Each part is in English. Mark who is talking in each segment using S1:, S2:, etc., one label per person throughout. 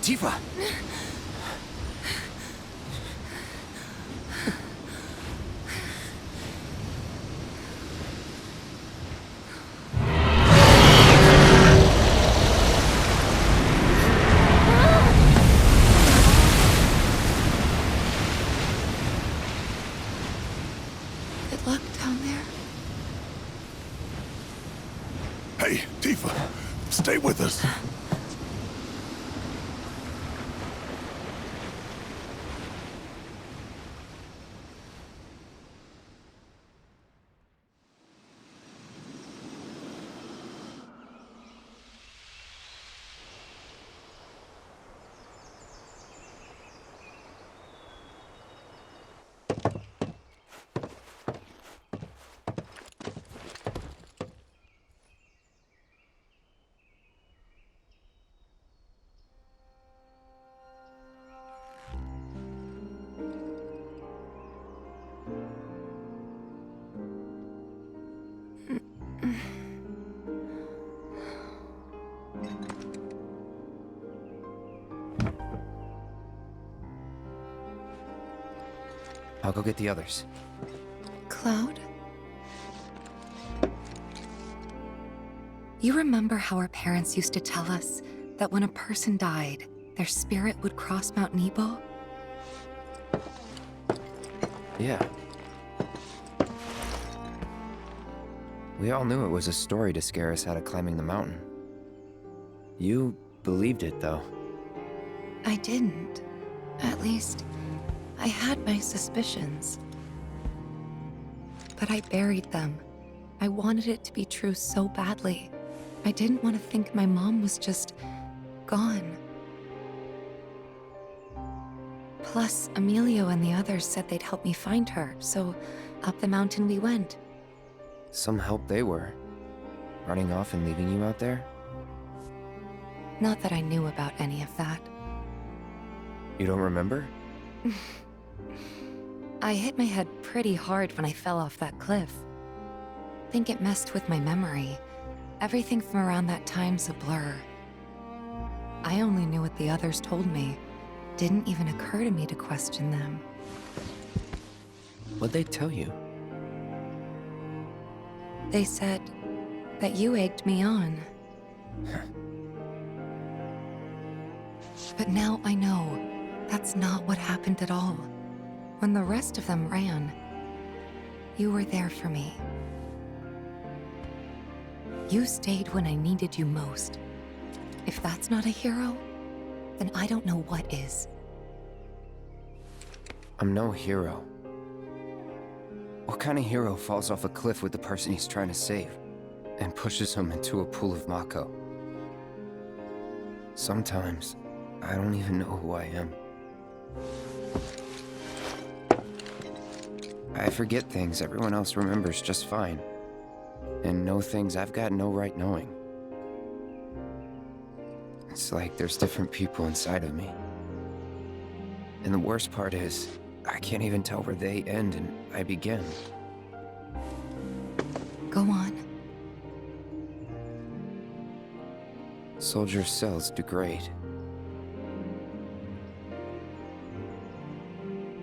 S1: Tifa!
S2: Good luck down there.
S3: Hey, Tifa, stay with us.
S1: I'll go get the others.
S2: Cloud? You remember how our parents used to tell us that when a person died, their spirit would cross Mount Nebo?
S1: Yeah. We all knew it was a story to scare us out of climbing the mountain. You believed it, though.
S2: I didn't. At least, I had my suspicions. But I buried them. I wanted it to be true so badly. I didn't want to think my mom was just gone. Plus, Emilio and the others said they'd help me find her, so up the mountain we went.
S1: Some help they were. Running off and leaving you out there?
S2: Not that I knew about any of that.
S1: You don't remember?
S2: I hit my head pretty hard when I fell off that cliff. Think it messed with my memory. Everything from around that time's a blur. I only knew what the others told me. Didn't even occur to me to question them.
S1: What'd they tell you?
S2: They said that you egged me on. But now I know that's not what happened at all. When the rest of them ran, you were there for me. You stayed when I needed you most. If that's not a hero, then I don't know what is.
S1: I'm no hero. What kind of hero falls off a cliff with the person he's trying to save and pushes him into a pool of Mako? Sometimes, I don't even know who I am. I forget things everyone else remembers just fine, and know things I've got no right knowing. It's like there's different people inside of me. And the worst part is, I can't even tell where they end and I begin.
S2: Go on.
S1: Soldier cells degrade.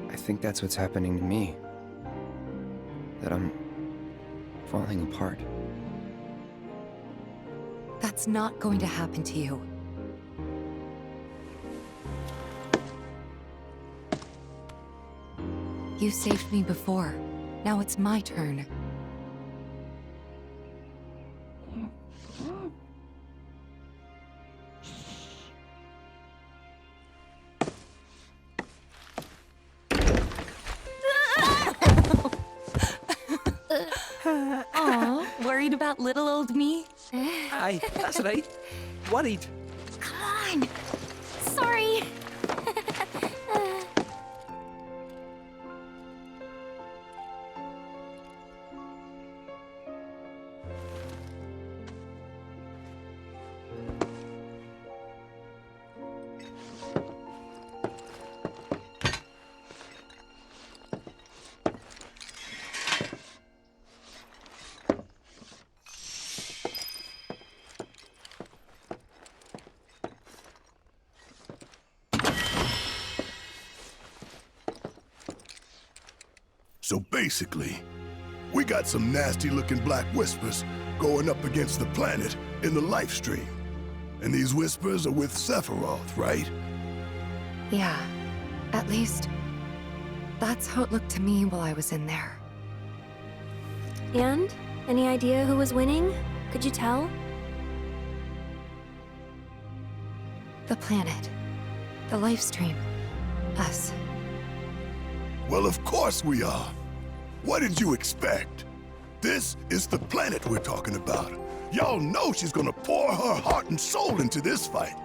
S1: I think that's what's happening to me. That I'm falling apart.
S2: That's not going to happen to you. You saved me before. Now it's my turn. Aw, worried about little old me?
S4: Aye, that's right. Worried.
S5: Come on. Sorry.
S3: So basically, we got some nasty-looking black whispers going up against the planet in the life stream. And these whispers are with Sephiroth, right?
S2: Yeah, at least that's how it looked to me while I was in there.
S5: And? Any idea who was winning? Could you tell?
S2: The planet. The life stream. Us.
S3: Well, of course we are. What did you expect? This is the planet we're talking about. Y'all know she's gonna pour her heart and soul into this fight.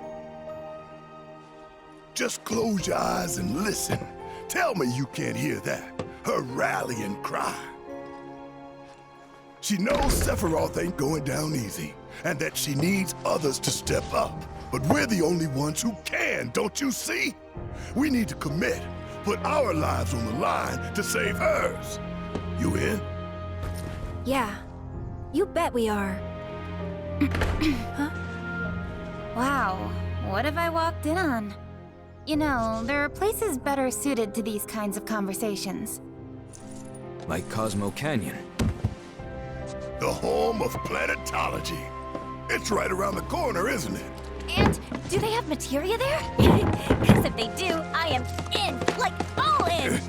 S3: Just close your eyes and listen. Tell me you can't hear that. Her rallying cry. She knows Sephiroth ain't going down easy, and that she needs others to step up. But we're the only ones who can, don't you see? We need to commit, put our lives on the line to save hers. You in?
S5: Yeah. You bet we are. Huh?
S6: Wow, what have I walked in on? You know, there are places better suited to these kinds of conversations.
S4: Like Cosmo Canyon.
S3: The home of planetology. It's right around the corner, isn't it?
S6: And do they have materia there? Because if they do, I am in, like all in!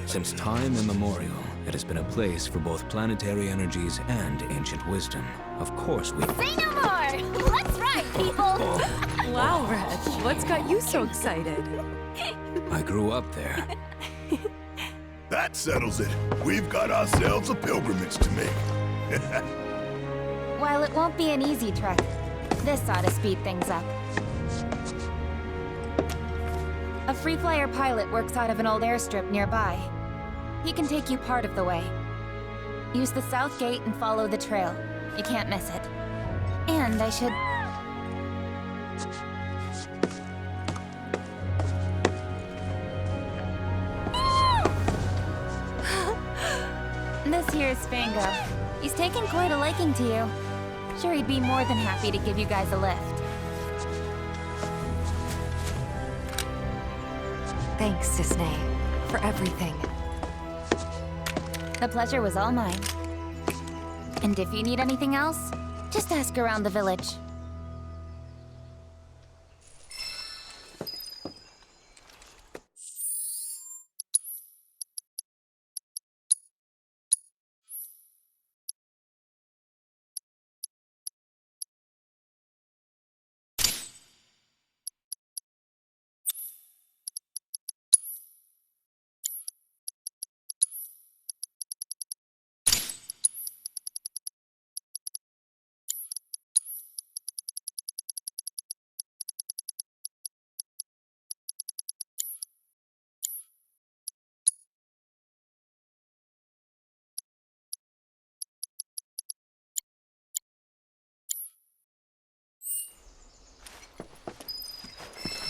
S4: Since time immemorial, it has been a place for both planetary energies and ancient wisdom. Of course we...
S6: Say no more! Let's ride, people!
S2: Wow, Red, what's got you so excited?
S4: I grew up there.
S3: That settles it. We've got ourselves a pilgrimage to make.
S6: While it won't be an easy trek, this ought to speed things up. A free flyer pilot works out of an old airstrip nearby. He can take you part of the way. Use the south gate and follow the trail. You can't miss it. And I should... This here's Spango. He's taken quite a liking to you. Sure, he'd be more than happy to give you guys a lift.
S2: Thanks, Disney, for everything.
S6: The pleasure was all mine. And if you need anything else, just ask around the village.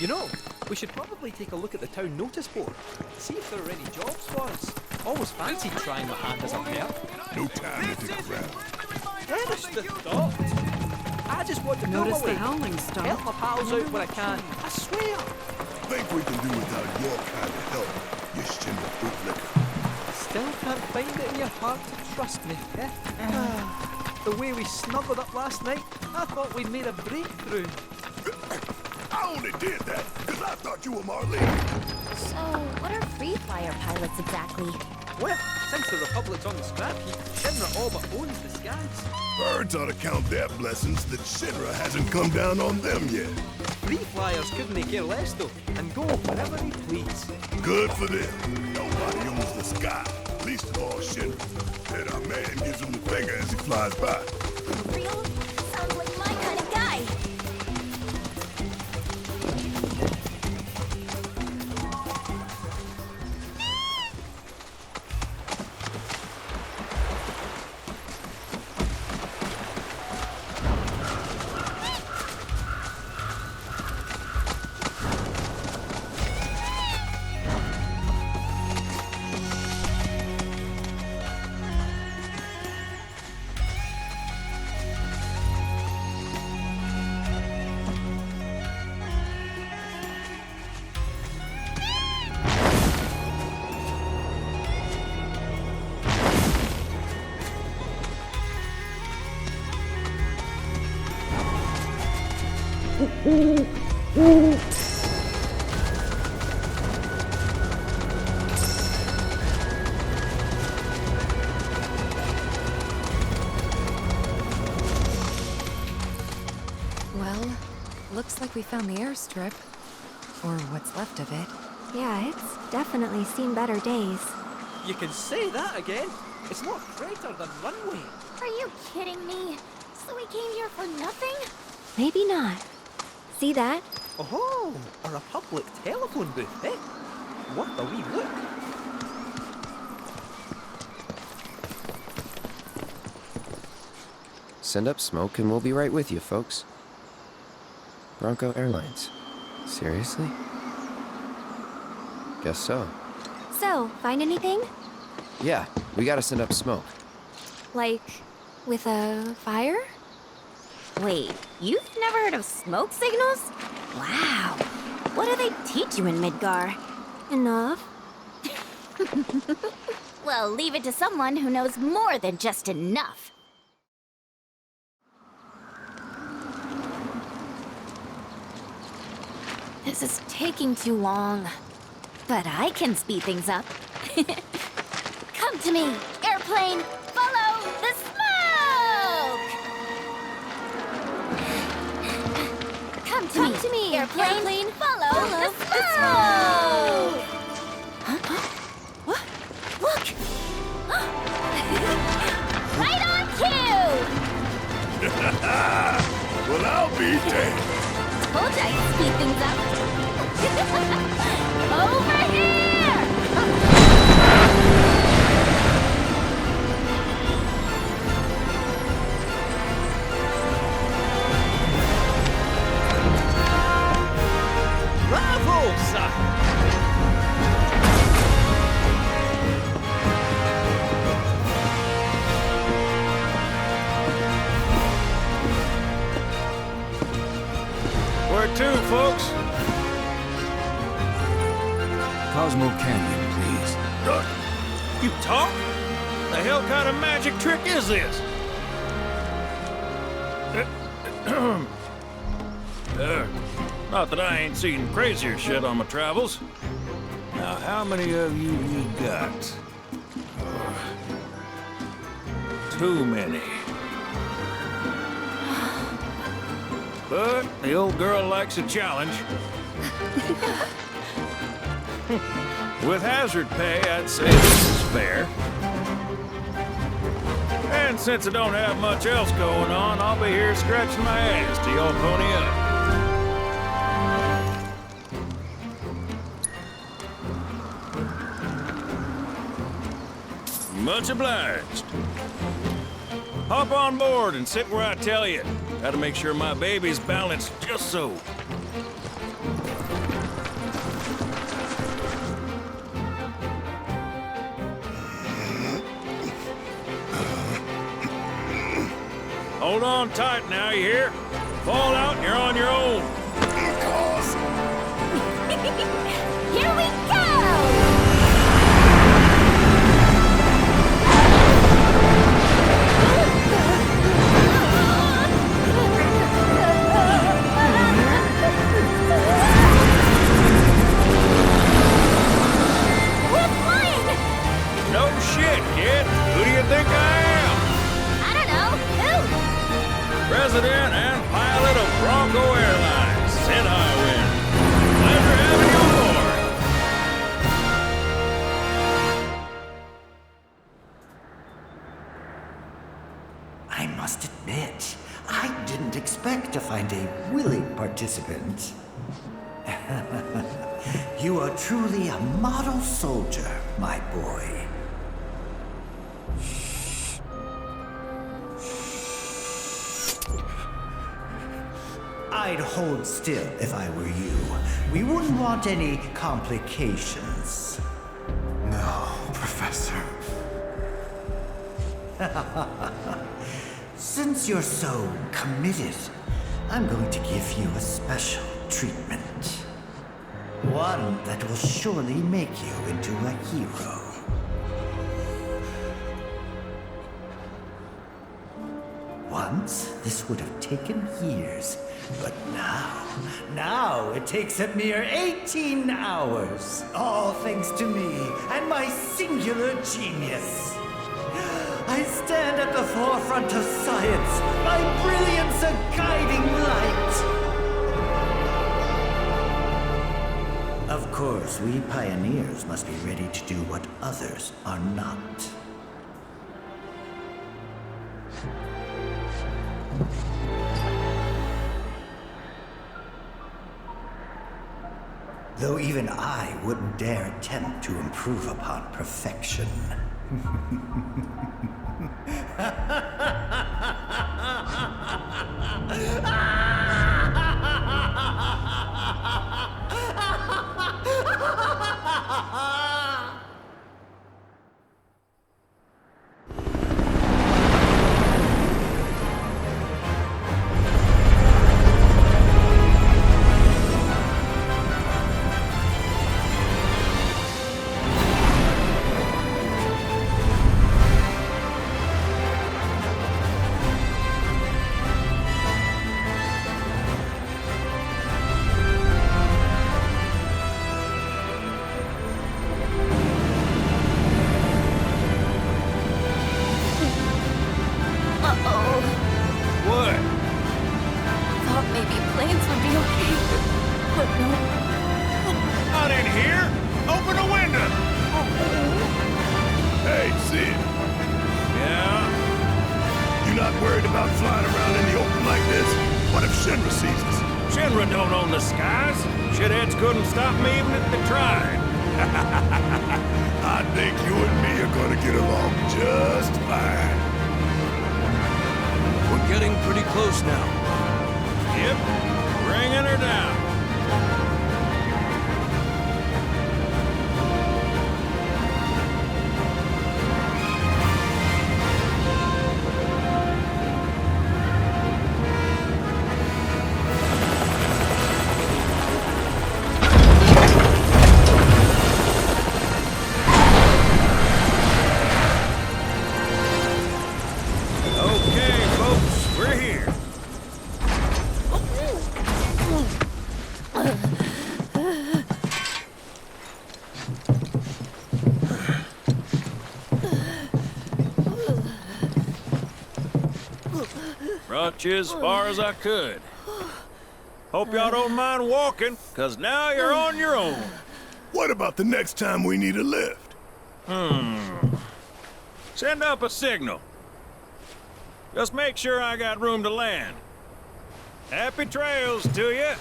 S7: You know, we should probably take a look at the town notice board. See if there are any jobs for us. Always fancied trying my hand as a pair.
S3: No time to dig around.
S7: Finish the thought. I just want to
S8: Notice
S7: go away.
S8: the howling stop.
S7: Help my pals out when I can. I swear.
S3: Think we can do without your kind of help, you Shinra bootlicker.
S7: Still can't find it in your heart to trust me, eh? The way we snuggled up last night, I thought we'd made a breakthrough.
S3: I only did that because I thought you were Marlene.
S6: So, what are free flyer pilots exactly?
S7: Well, since the Republic's on the scrap heap, Shinra all but owns the skies.
S3: Birds ought to count their blessings that Shinra hasn't come down on them yet.
S7: Free flyers couldn't they care less though, and go wherever they please.
S3: Good for them. Nobody owns the sky, least of all Shinra. And our man gives him the finger as he flies by.
S6: For real? Sounds like my kind of guy.
S2: Well, looks like we found the airstrip. Or what's left of it.
S5: Yeah, it's definitely seen better days.
S7: You can say that again. It's more crater than runway.
S6: Are you kidding me? So we came here for nothing?
S5: Maybe not. See that?
S7: Oh, a Republic telephone booth, eh? What a wee look.
S1: Send up smoke and we'll be right with you, folks. Bronco Airlines. Seriously? Guess so.
S5: So, find anything?
S1: Yeah, we gotta send up smoke.
S5: Like, with a fire?
S8: Wait, you've never heard of smoke signals? Wow. What do they teach you in Midgar?
S5: Enough.
S8: Well, leave it to someone who knows more than just enough. This is taking too long. But I can speed things up. Come to me, airplane! Follow the smoke! Come to me, airplane! Follow the smoke! What? Look! Right on cue!
S3: Well, I'll be damned.
S8: Told you I'd speed things up. Over here!
S7: Bravo, sir!
S9: Where to, folks?
S4: Cosmo Canyon, please.
S9: You talk? The hell kind of magic trick is this? Not that I ain't seen crazier shit on my travels. Now, how many of you got? Too many. But the old girl likes a challenge. With hazard pay, I'd say this is fair. And since I don't have much else going on, I'll be here scratching my ass till y'all pony up. Much obliged. Hop on board and sit where I tell you. Gotta make sure my baby's balanced just so. Hold on tight now, you hear? Fall out and you're on your own.
S8: Here we go! We're flying!
S9: No shit, kid. Who do you think I am?
S8: I don't know. Who?
S9: President and pilot of Bronco Airlines, Sid Highwind. Pleasure having you aboard.
S10: I must admit, I didn't expect to find a willing participant. You are truly a model soldier, my boy. I'd hold still if I were you. We wouldn't want any complications.
S3: No, Professor.
S10: Since you're so committed, I'm going to give you a special treatment. One that will surely make you into a hero. One once, this would have taken years. But now it takes a mere 18 hours. All thanks to me and my singular genius. I stand at the forefront of science, my brilliance a guiding light. Of course, we pioneers must be ready to do what others are not. Though even I wouldn't dare attempt to improve upon perfection.
S9: Brought you as far as I could. Hope y'all don't mind walking, 'cause now you're on your own.
S3: What about the next time we need a lift?
S9: Send up a signal. Just make sure I got room to land. Happy trails to you.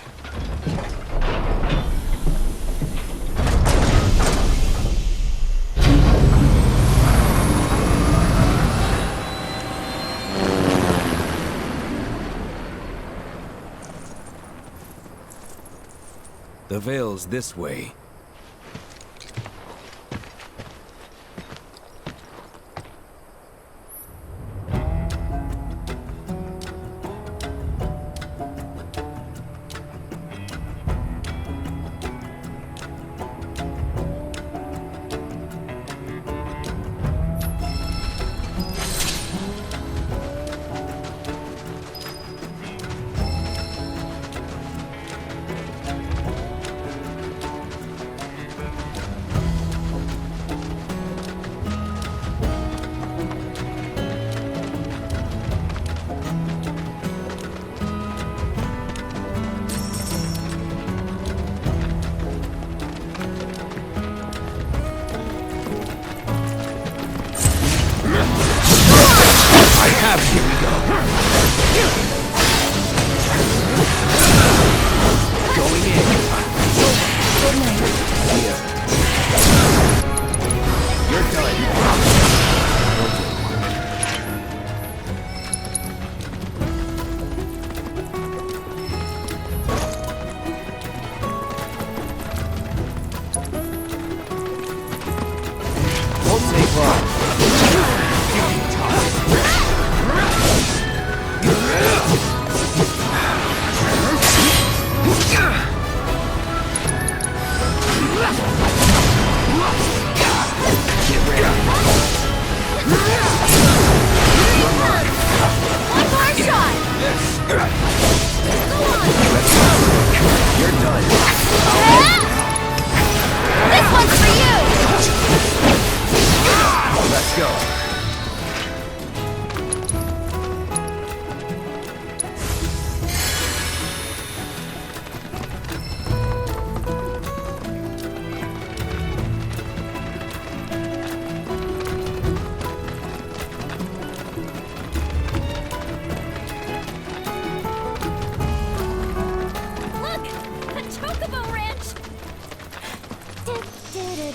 S4: The Vale's this way.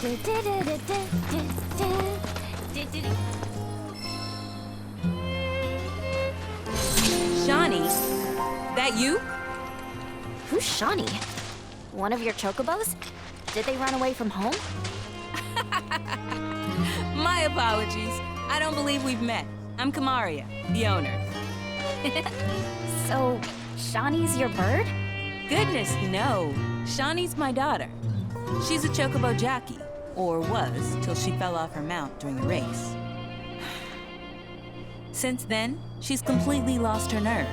S11: Shawnee, that you?
S8: Who's Shawnee? One of your chocobos? Did they run away from home?
S11: My apologies. I don't believe we've met. I'm Kamaria, the owner.
S8: So, Shawnee's your bird?
S11: Goodness, no. Shawnee's my daughter. She's a chocobo jockey, or was, till she fell off her mount during a race. Since then, she's completely lost her nerve.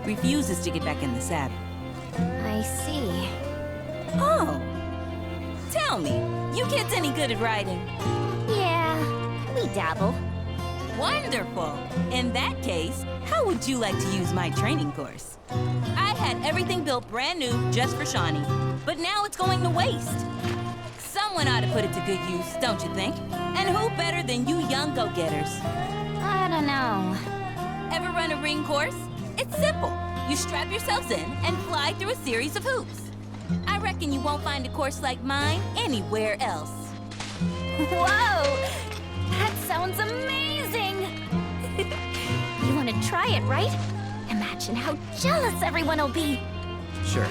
S11: Refuses to get back in the saddle.
S8: I see.
S11: Oh! Tell me, you kids any good at riding?
S8: Yeah, we dabble.
S11: Wonderful! In that case, how would you like to use my training course? I had everything built brand new just for Shawnee, but now it's going to waste. Someone ought to put it to good use, don't you think? And who better than you young go-getters?
S8: I don't know.
S11: Ever run a ring course? It's simple. You strap yourselves in and fly through a series of hoops. I reckon you won't find a course like mine anywhere else.
S8: Whoa! That sounds amazing! You want to try it, right? Imagine how jealous everyone will be.
S1: Sure.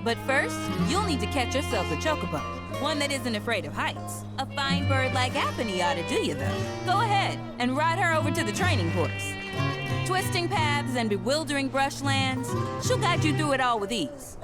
S11: But first, you'll need to catch yourself a chocobo. One that isn't afraid of heights. A fine bird like Apony ought to do you, though. Go ahead and ride her over to the training course. Twisting paths and bewildering brushlands, she'll guide you through it all with ease.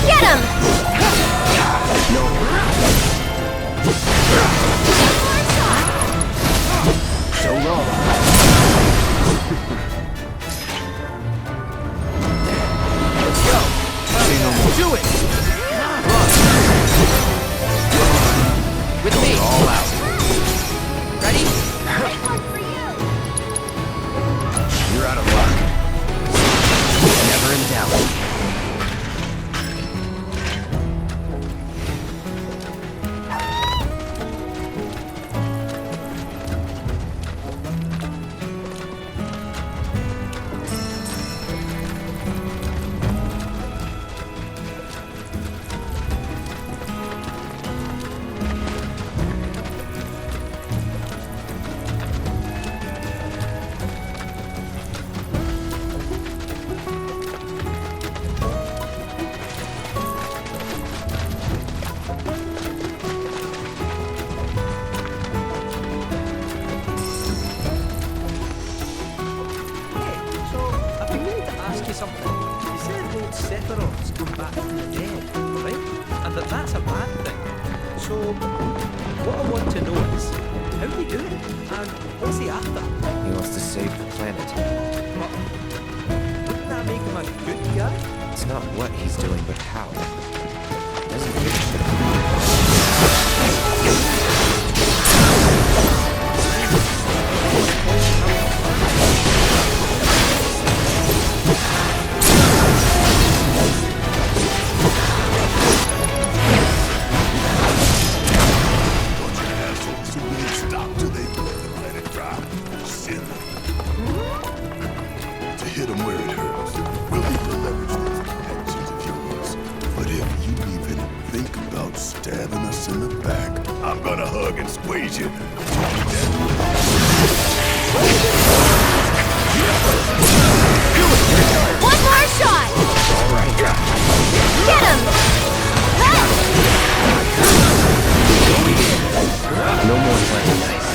S5: Get him!
S1: So long. Let's go. Do it. With me. All out. Ready? You're out of luck. Never in doubt.
S7: Something. You said Lord Sephiroth's come back from the dead, right? And that's a bad thing. So, what I want to know is, how do you do it? And what's he after?
S1: He wants to save the planet.
S7: But wouldn't that make him a good guy?
S1: It's not what he's doing, but how. Doesn't he?
S3: Stabbing us in the back, I'm gonna hug and squeeze you.
S5: One more shot!
S1: All right.
S5: Get him!
S1: No more playing nice.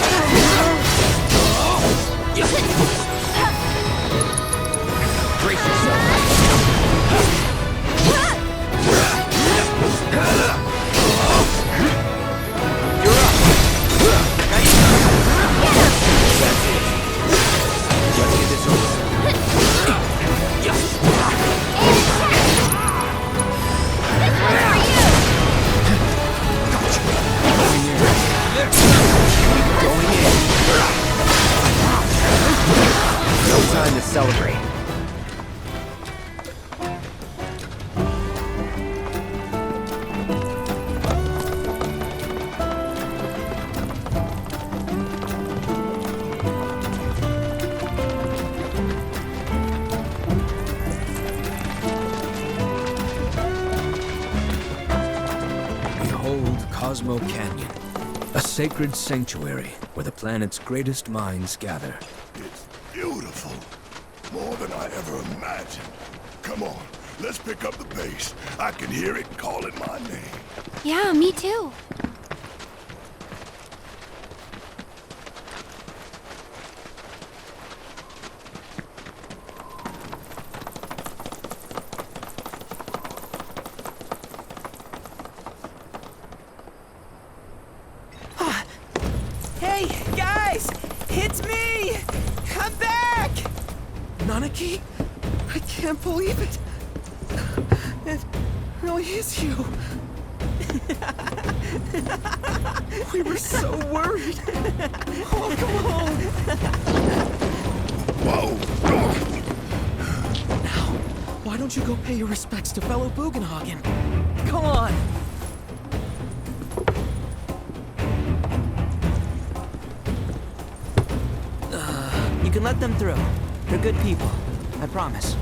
S4: old Cosmo Canyon, a sacred sanctuary where the planet's greatest minds gather.
S3: It's beautiful. More than I ever imagined. Come on, let's pick up the pace. I can hear it calling my name.
S8: Yeah, me too.
S7: Hey, guys! It's me! I'm back! Nanaki? I can't believe it! It really is you! We were so worried! Oh, come on!
S3: Whoa!
S7: Now, why don't you go pay your respects to fellow Bugenhagen? Come on! You can let them through. They're good people, I promise.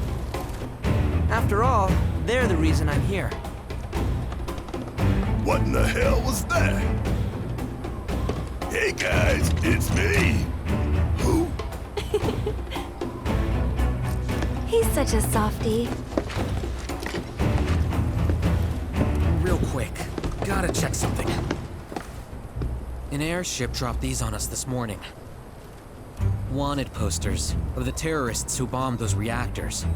S7: After all, they're the reason I'm here.
S3: What in the hell was that? Hey guys, it's me! Who?
S8: He's such a softie.
S7: Real quick, gotta check something. An airship dropped these on us this morning. Wanted posters of the terrorists who bombed those reactors.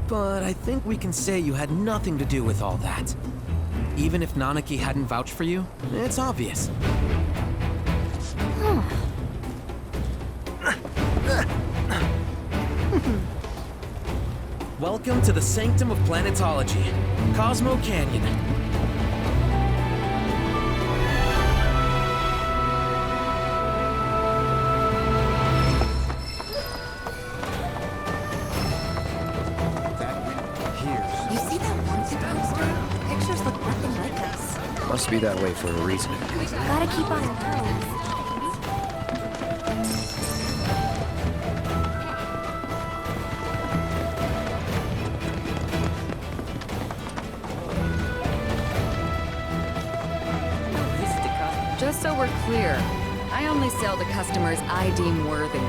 S7: But I think we can say you had nothing to do with all that. Even if Nanaki hadn't vouched for you, it's obvious. Welcome to the sanctum of planetology, Cosmo Canyon.
S2: You see that wanted poster? Pictures look nothing like us.
S1: Must be that way for a reason.
S8: Gotta keep on our toes.
S2: Just so we're clear, I only sell to customers I deem worthy.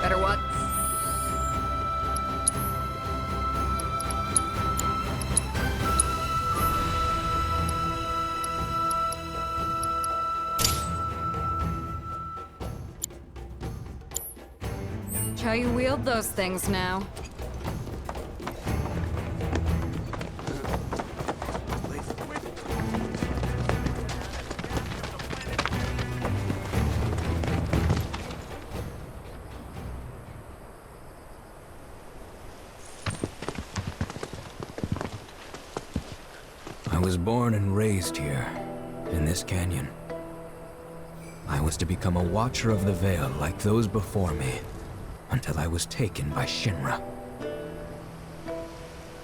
S2: Better what? How you wield those things now?
S4: I was born and raised here, in this canyon. I was to become a watcher of the Veil like those before me, until I was taken by Shinra.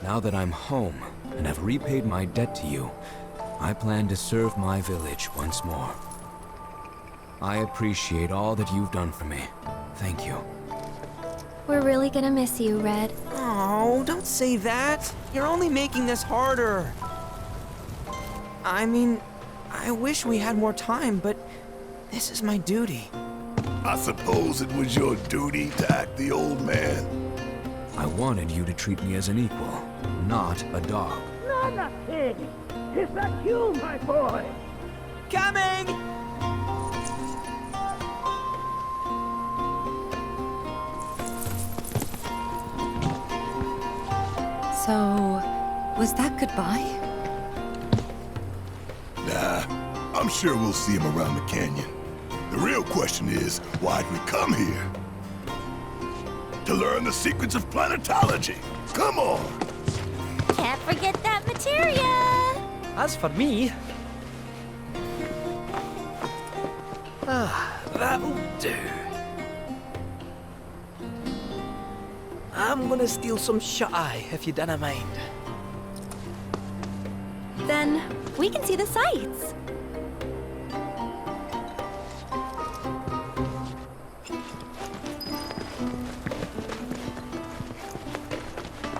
S4: Now that I'm home and have repaid my debt to you, I plan to serve my village once more. I appreciate all that you've done for me. Thank you.
S8: We're really gonna miss you, Red.
S7: Oh, don't say that. You're only making this harder. I mean, I wish we had more time, but this is my duty.
S3: I suppose it was your duty to act the old man.
S4: I wanted you to treat me as an equal, not a dog.
S10: Nothing! Is that you, my boy?
S7: Coming!
S2: So, Was that goodbye?
S3: Nah, I'm sure we'll see him around the canyon. The real question is, why'd we come here? To learn the secrets of planetology. Come on!
S8: Can't forget that materia!
S12: As for me... that'll do. I'm gonna steal some shut-eye, if you don't mind.
S5: Then we can see the sights.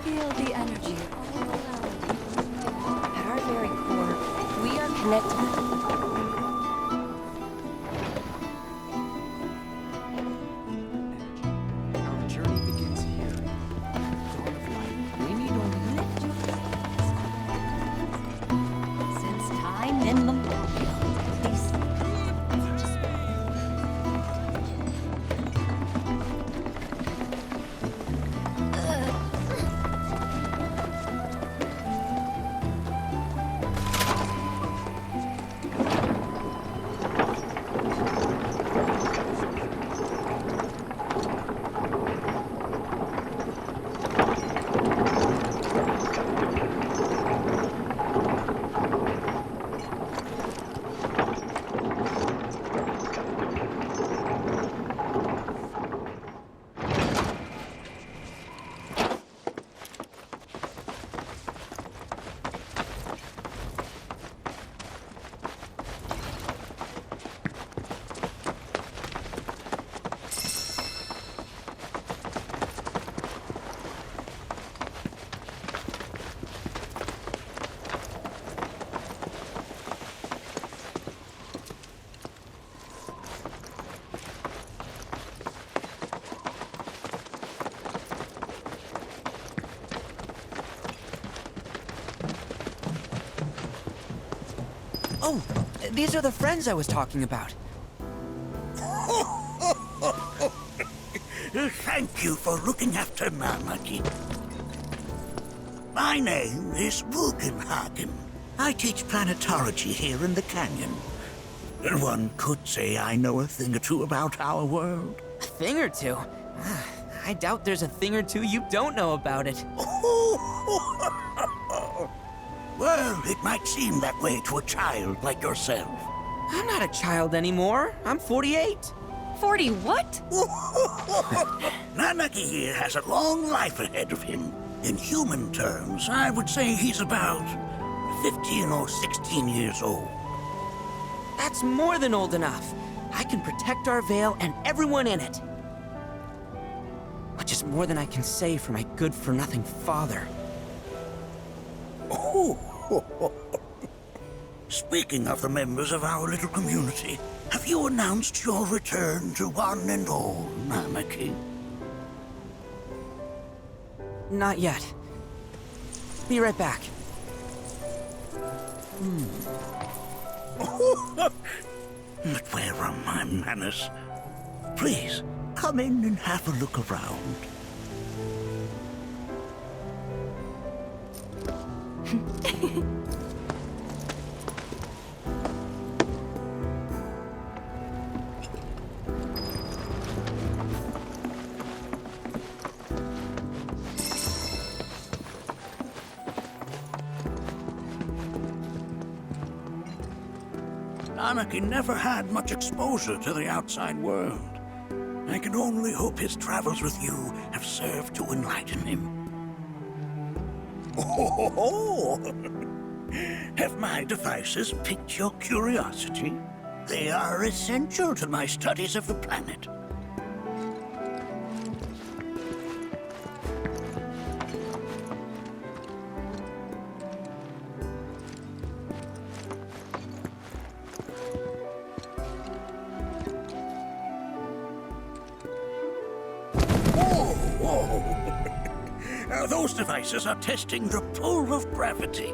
S2: Feel the energy all around you. At our very core, we are connected.
S12: Our journey begins here. Dawn of light. We need only lift your
S8: Since time immemorial, these
S7: Oh, these are the friends I was talking about.
S10: Thank you for looking after Namaki. My name is Rugenhagen. I teach planetology here in the canyon. One could say I know a thing or two about our world.
S7: A thing or two? I doubt there's a thing or two you don't know about it.
S10: Well, it might seem that way to a child like yourself.
S7: I'm not a child anymore. I'm 48.
S2: 40 what?
S10: Nanaki here has a long life ahead of him. In human terms, I would say he's about 15 or 16 years old.
S7: That's more than old enough. I can protect our Vale and everyone in it. Which is more than I can say for my good-for-nothing father.
S10: Speaking of the members of our little community, have you announced your return to one and all, Namaki?
S7: Not yet. Be right back.
S10: But where are my manners? Please, come in and have a look around. Anaki never had much exposure to the outside world. I can only hope his travels with you have served to enlighten him. Have my devices piqued your curiosity? They are essential to my studies of the planet. Those devices are testing the pull of gravity.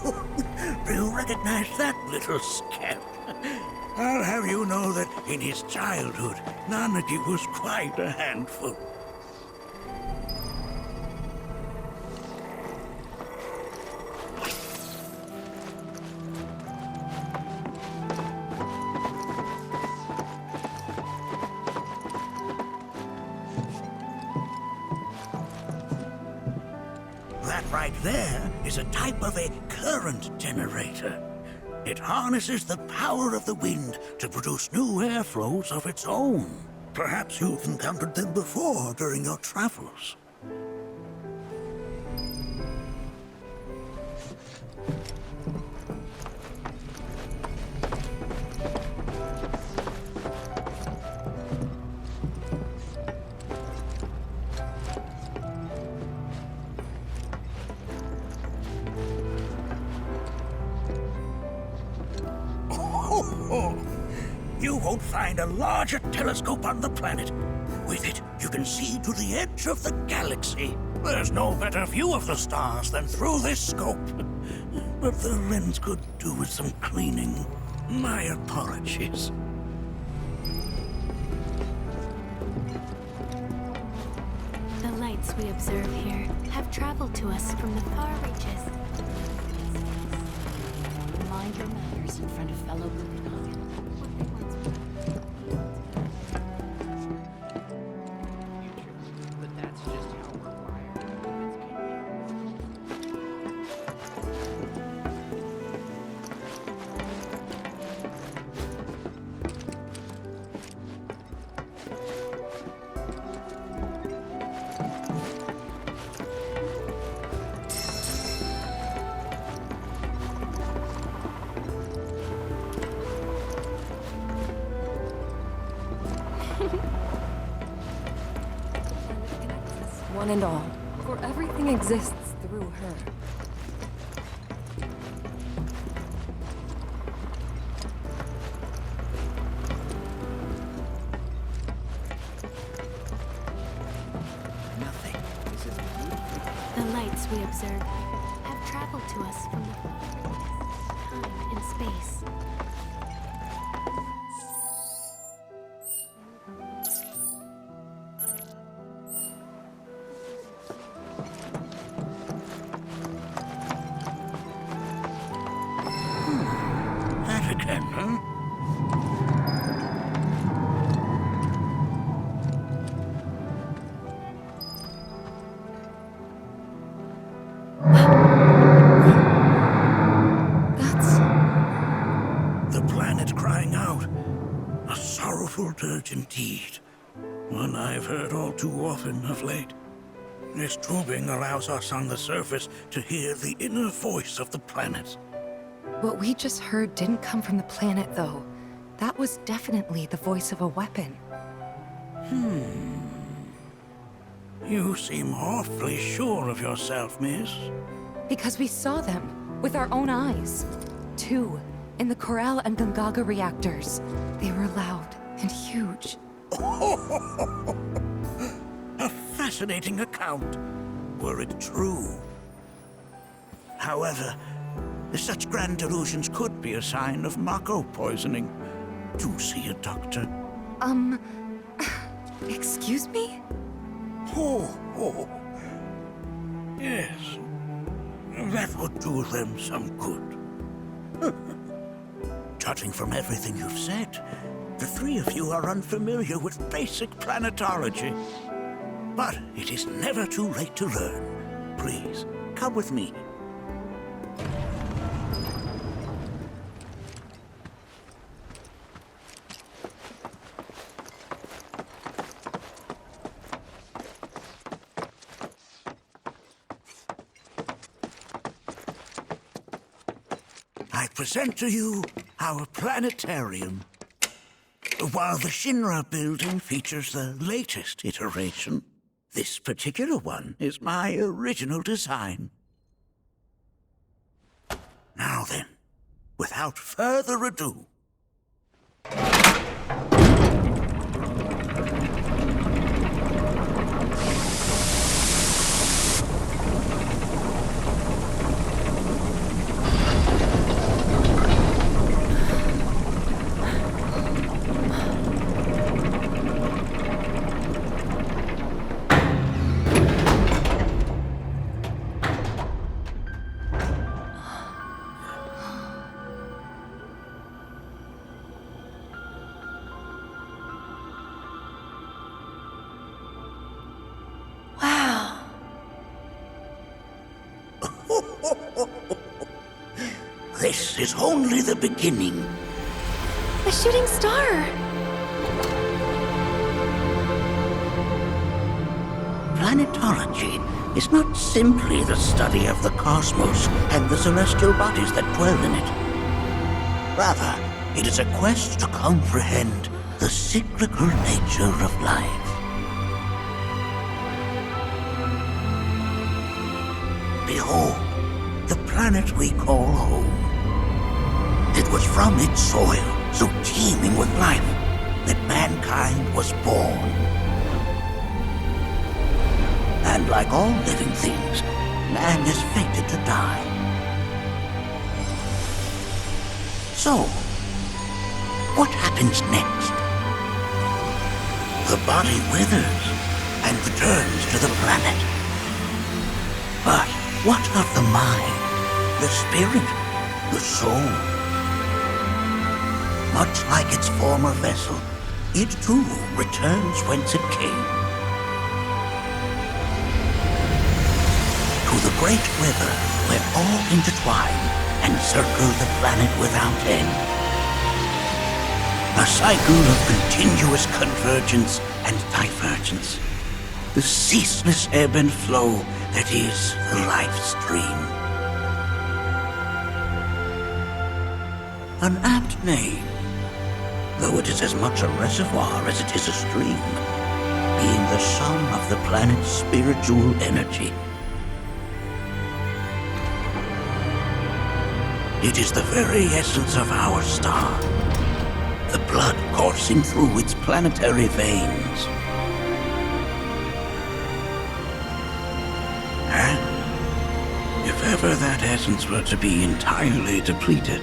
S10: Do you recognize that little scamp? I'll have you know that in his childhood, Nanaki was quite a handful. That right there is a type of a current generator. It harnesses the power of the wind to produce new airflows of its own. Perhaps you've encountered them before during your travels. You won't find a larger telescope on the planet. With it, you can see to the edge of the galaxy. There's no better view of the stars than through this scope. But the lens could do with some cleaning. My apologies.
S5: The lights we observe here have traveled to us from the far reaches.
S13: Mind your manners in front of fellow Luminati.
S12: But that's just how we're wired.
S2: One and all, for everything exists through her.
S12: Nothing is as beautiful.
S5: The lights we observe have traveled to us from the far reaches, time and space.
S10: That again, huh?
S2: That's...
S10: The planet crying out. A sorrowful dirge indeed. One I've heard all too often of late. This tubing allows us on the surface to hear the inner voice of the planet.
S2: What we just heard didn't come from the planet, though. That was definitely the voice of a weapon.
S10: You seem awfully sure of yourself, miss.
S2: Because we saw them with our own eyes. Two, in the Corral and Gungaga reactors. They were loud and huge.
S10: A fascinating account, were it true. However, such grand delusions could be a sign of Mako poisoning. Do see a doctor.
S2: Excuse me?
S10: Oh. Yes. That would do them some good. Judging from everything you've said, the three of you are unfamiliar with basic planetology. But it is never too late to learn. Please, come with me. I present to you our planetarium. While the Shinra building features the latest iteration, this particular one is my original design. Now then, without further ado,
S14: This is only the beginning.
S8: A shooting star!
S14: Planetology is not simply the study of the cosmos and the celestial bodies that dwell in it. Rather, it is a quest to comprehend the cyclical nature of life. Behold, the planet we call home. It was from its soil, so teeming with life, that mankind was born. And like all living things, man is fated to die. So, what happens next? The body withers and returns to the planet. But what of the mind, the spirit, the soul? Much like its former vessel, it too returns whence it came. To the great river where all intertwine and circle the planet without end. A cycle of continuous convergence and divergence. The ceaseless ebb and flow that is the life stream. An apt name, though it is as much a reservoir as it is a stream, being the sum of the planet's spiritual energy. It is the very essence of our star, the blood coursing through its planetary veins. And if ever that essence were to be entirely depleted,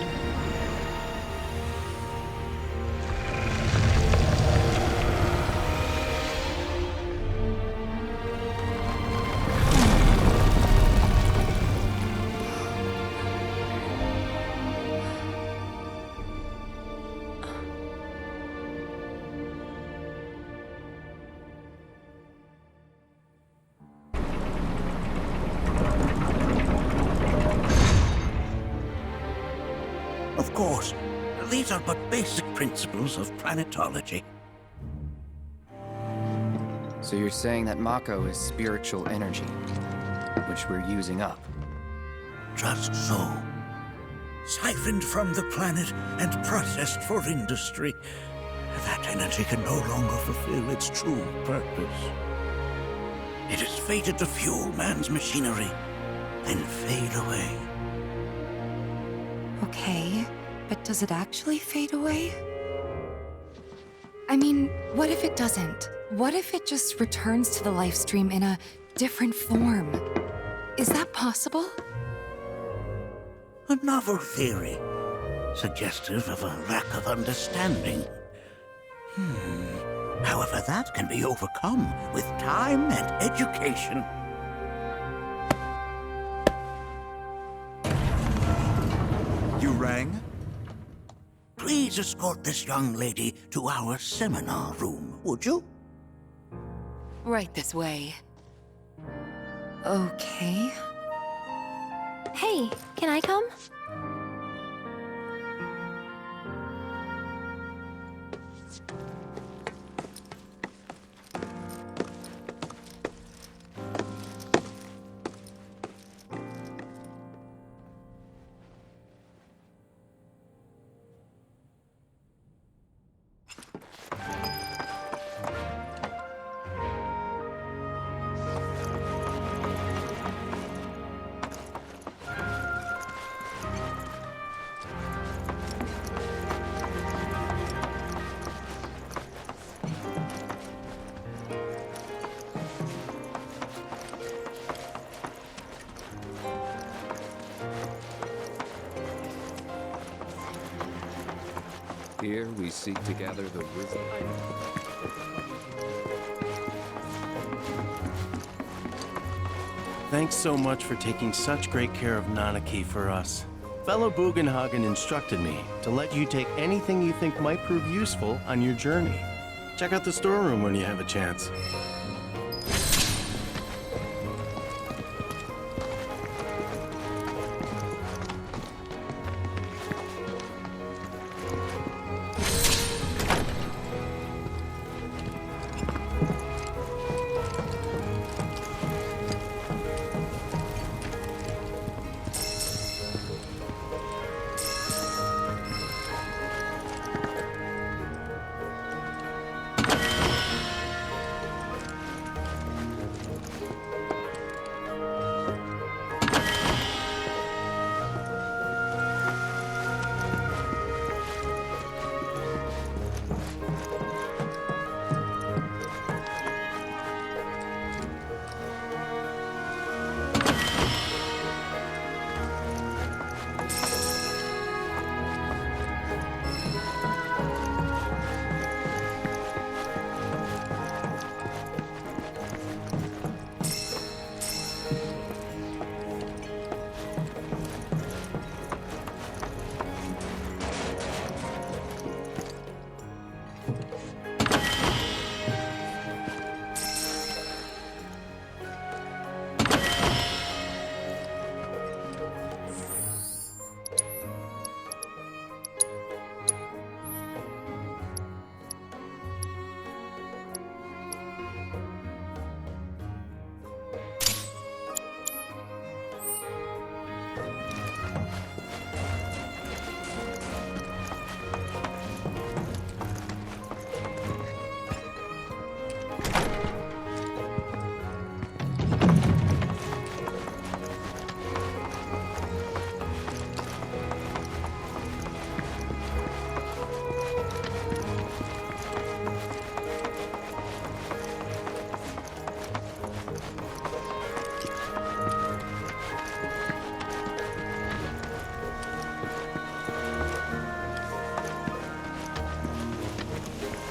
S14: of course, these are but basic principles of planetology.
S1: So you're saying that Mako is spiritual energy, which we're using up?
S14: Just so. Siphoned from the planet and processed for industry, that energy can no longer fulfill its true purpose. It is fated to fuel man's machinery, then fade away.
S2: Okay, but does it actually fade away? I mean, what if it doesn't? What if it just returns to the life stream in a different form? Is that possible?
S14: A novel theory, suggestive of a lack of understanding. However, that can be overcome with time and education.
S15: You rang?
S14: Please escort this young lady to our seminar room, would you?
S2: Right this way. Okay.
S8: Hey, can I come?
S16: Here we seek to gather the wisdom.
S17: Thanks so much for taking such great care of Nanaki for us. Fellow Bugenhagen instructed me to let you take anything you think might prove useful on your journey. Check out the storeroom when you have a chance.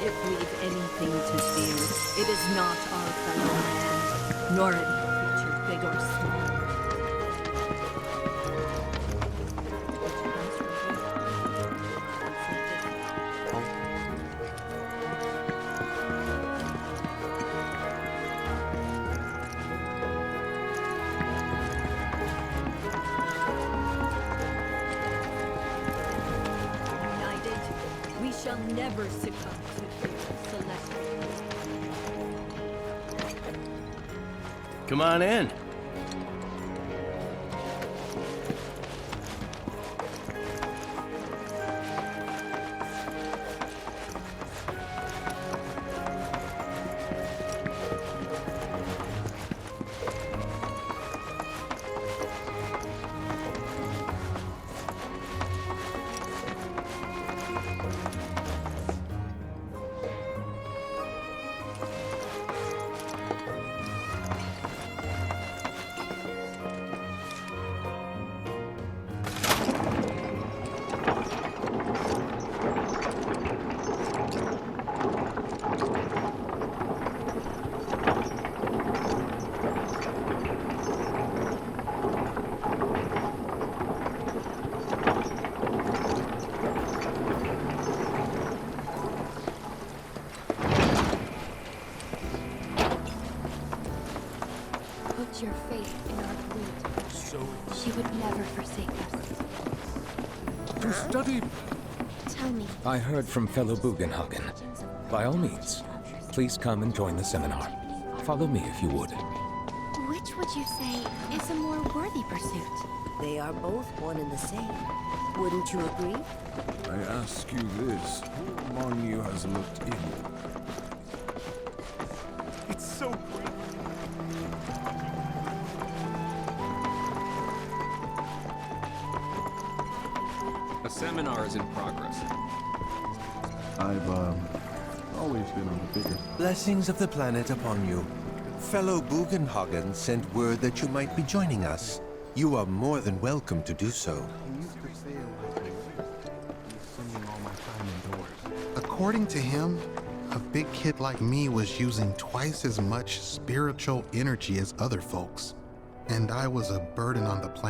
S13: If we've anything to fear, it is not our fellow man, nor any creature big or small. United, we shall never succumb to Celestial.
S17: Come on in.
S5: Put your faith in our queen. She would never forsake us.
S4: To study.
S5: Tell me,
S4: I heard from fellow Bugenhagen. By all means, please come and join the seminar. Follow me if you would.
S5: which would you say is a more worthy pursuit?
S18: They are both one and the same. Wouldn't you agree?
S15: I ask you this, who among you has looked in?
S9: It's so great.
S16: A seminar is in progress.
S15: I've, always been on the bigger.
S19: Blessings of the planet upon you. Fellow Bugenhagen sent word that you might be joining us. You are more than welcome to do so.
S20: According to him, a big kid like me was using twice as much spiritual energy as other folks, and I was a burden on the planet.